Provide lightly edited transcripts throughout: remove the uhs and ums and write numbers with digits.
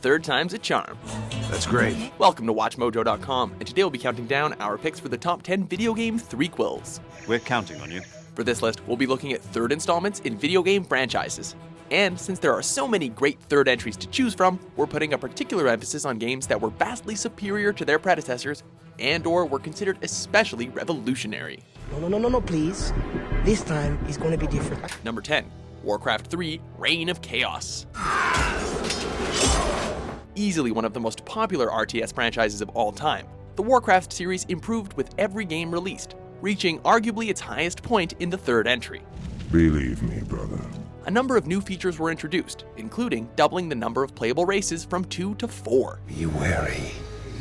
third time's a charm. That's great. Welcome to WatchMojo.com, and today we'll be counting down our picks for the top 10 video game Threequels. We're counting on you. For this list, we'll be looking at third installments in video game franchises. And since there are so many great third entries to choose from, we're putting a particular emphasis on games that were vastly superior to their predecessors and/or were considered especially revolutionary. No, please. This time is going to be different. Number 10, Warcraft 3, Reign of Chaos. Easily one of the most popular RTS franchises of all time, the Warcraft series improved with every game released, reaching arguably its highest point in the third entry. Believe me, brother. A number of new features were introduced, including doubling the number of playable races from 2 to 4. Be wary.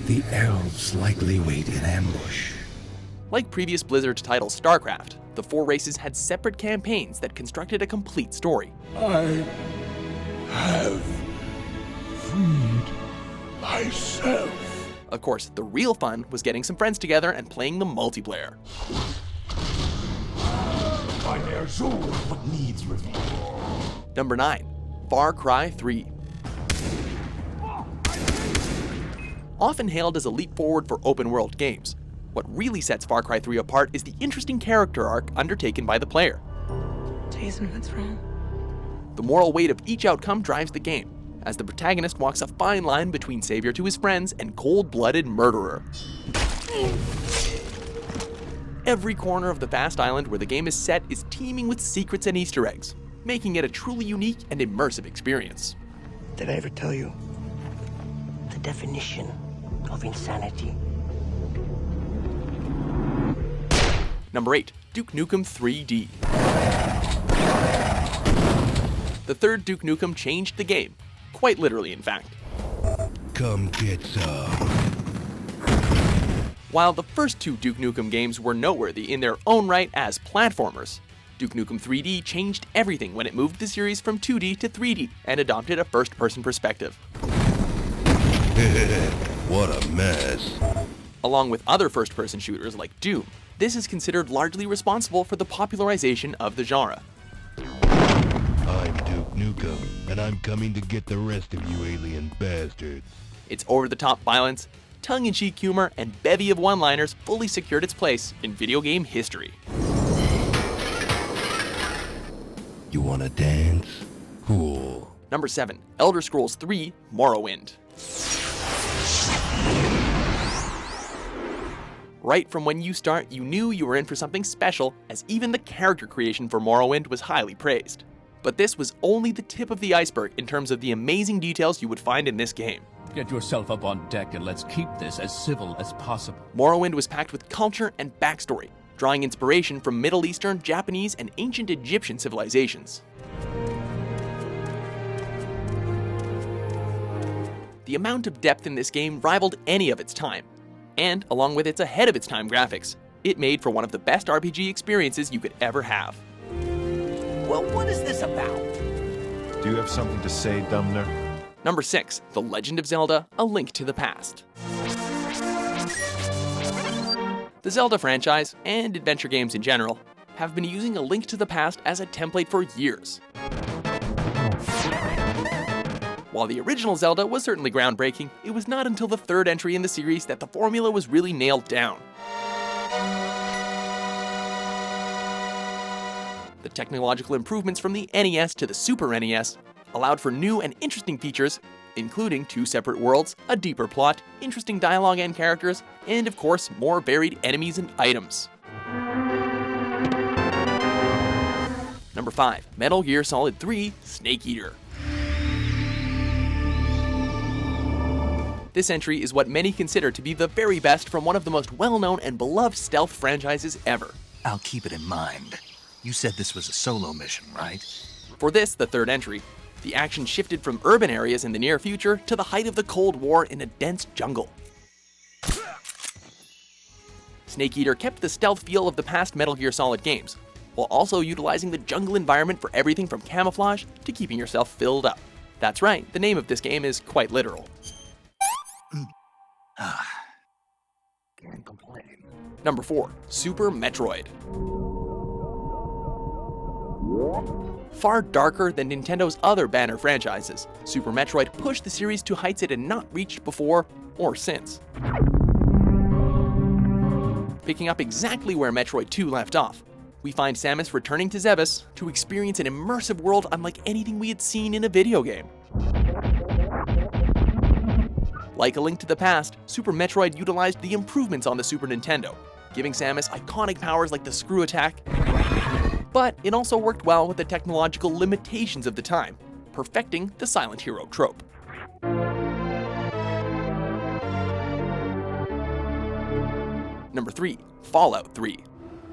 The elves likely wait in ambush. Like previous Blizzard title StarCraft, the 4 races had separate campaigns that constructed a complete story. I have freed myself. Of course, the real fun was getting some friends together and playing the multiplayer. What needs reveal? Number 9, Far Cry 3. Often hailed as a leap forward for open-world games, what really sets Far Cry 3 apart is the interesting character arc undertaken by the player. Jason, what's wrong? The moral weight of each outcome drives the game, as the protagonist walks a fine line between savior to his friends and cold-blooded murderer. Every corner of the vast island where the game is set is teeming with secrets and Easter eggs, making it a truly unique and immersive experience. Did I ever tell you the definition of insanity? Number 8, Duke Nukem 3D. The third Duke Nukem changed the game, quite literally in fact. Come get some. While the first 2 Duke Nukem games were noteworthy in their own right as platformers, Duke Nukem 3D changed everything when it moved the series from 2D to 3D and adopted a first-person perspective. What a mess. Along with other first-person shooters like Doom, this is considered largely responsible for the popularization of the genre. I'm Duke Nukem, and I'm coming to get the rest of you alien bastards. Its over-the-top violence, tongue-in-cheek humor, and bevy of one-liners fully secured its place in video game history. You wanna dance? Cool. Number 7, Elder Scrolls 3, Morrowind. Right from when you start, you knew you were in for something special, as even the character creation for Morrowind was highly praised. But this was only the tip of the iceberg in terms of the amazing details you would find in this game. Get yourself up on deck and let's keep this as civil as possible. Morrowind was packed with culture and backstory, drawing inspiration from Middle Eastern, Japanese, and ancient Egyptian civilizations. The amount of depth in this game rivaled any of its time, and along with its ahead-of-its-time graphics, it made for one of the best RPG experiences you could ever have. Well, what is this about? Do you have something to say, Dumner? Number 6, The Legend of Zelda: A Link to the Past. The Zelda franchise, and adventure games in general, have been using A Link to the Past as a template for years. While the original Zelda was certainly groundbreaking, it was not until the third entry in the series that the formula was really nailed down. The technological improvements from the NES to the Super NES allowed for new and interesting features, including 2 separate worlds, a deeper plot, interesting dialogue and characters, and of course, more varied enemies and items. Number 5, Metal Gear Solid 3, Snake Eater. This entry is what many consider to be the very best from one of the most well-known and beloved stealth franchises ever. I'll keep it in mind. You said this was a solo mission, right? For this, the third entry, the action shifted from urban areas in the near future to the height of the Cold War in a dense jungle. Snake Eater kept the stealth feel of the past Metal Gear Solid games, while also utilizing the jungle environment for everything from camouflage to keeping yourself filled up. That's right, the name of this game is quite literal. Can't complain. Number 4, Super Metroid. Far darker than Nintendo's other banner franchises, Super Metroid pushed the series to heights it had not reached before or since. Picking up exactly where Metroid 2 left off, we find Samus returning to Zebes to experience an immersive world unlike anything we had seen in a video game. Like A Link to the Past, Super Metroid utilized the improvements on the Super Nintendo, giving Samus iconic powers like the screw attack, but it also worked well with the technological limitations of the time, perfecting the silent hero trope. Number 3, Fallout 3.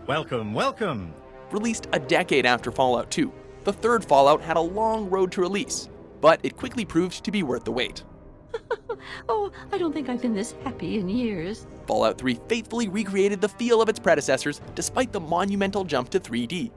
Welcome, welcome! Released a decade after Fallout 2, the third Fallout had a long road to release, but it quickly proved to be worth the wait. Oh, I don't think I've been this happy in years. Fallout 3 faithfully recreated the feel of its predecessors despite the monumental jump to 3D.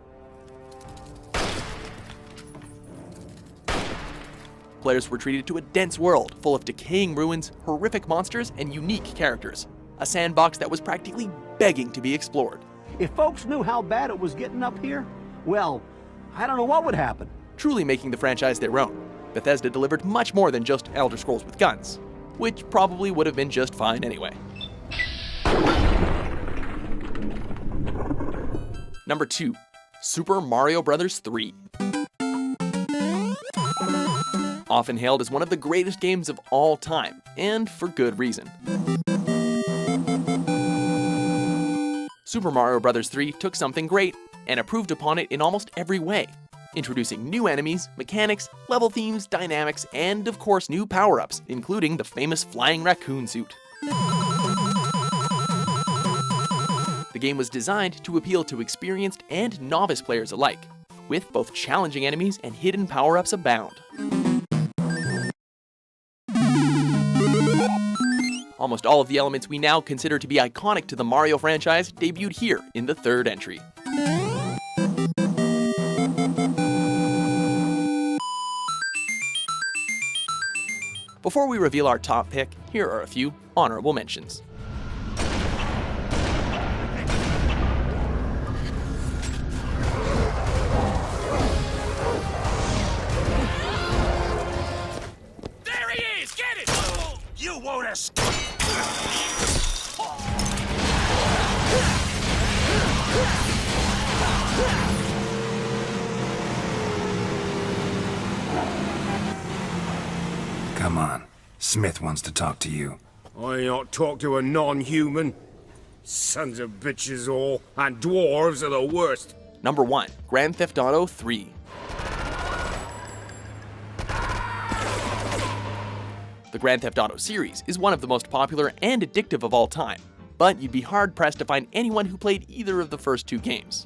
Players were treated to a dense world full of decaying ruins, horrific monsters, and unique characters. A sandbox that was practically begging to be explored. If folks knew how bad it was getting up here, well, I don't know what would happen. Truly making the franchise their own, Bethesda delivered much more than just Elder Scrolls with guns, which probably would have been just fine anyway. Number 2, Super Mario Bros. 3. Often hailed as one of the greatest games of all time, and for good reason. Super Mario Bros. 3 took something great and improved upon it in almost every way, introducing new enemies, mechanics, level themes, dynamics, and of course new power-ups, including the famous flying raccoon suit. The game was designed to appeal to experienced and novice players alike, with both challenging enemies and hidden power-ups abound. Almost all of the elements we now consider to be iconic to the Mario franchise debuted here in the third entry. Before we reveal our top pick, here are a few honorable mentions. There he is! Get it! You won't escape! Come on. Smith wants to talk to you. I not talk to a non-human. Sons of bitches all, and dwarves are the worst. Number 1, Grand Theft Auto 3. The Grand Theft Auto series is one of the most popular and addictive of all time, but you'd be hard-pressed to find anyone who played either of the first two games.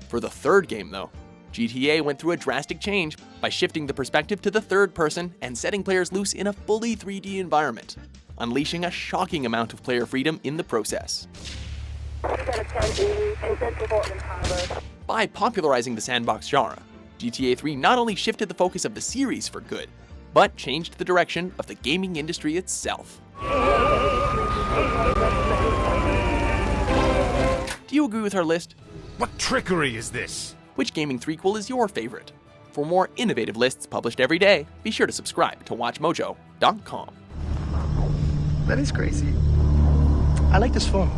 For the third game, though, GTA went through a drastic change by shifting the perspective to the third person and setting players loose in a fully 3D environment, unleashing a shocking amount of player freedom in the process. By popularizing the sandbox genre, GTA 3 not only shifted the focus of the series for good, but changed the direction of the gaming industry itself. Do you agree with our list? What trickery is this? Which gaming threequel is your favorite? For more innovative lists published every day, be sure to subscribe to WatchMojo.com. That is crazy. I like this phone.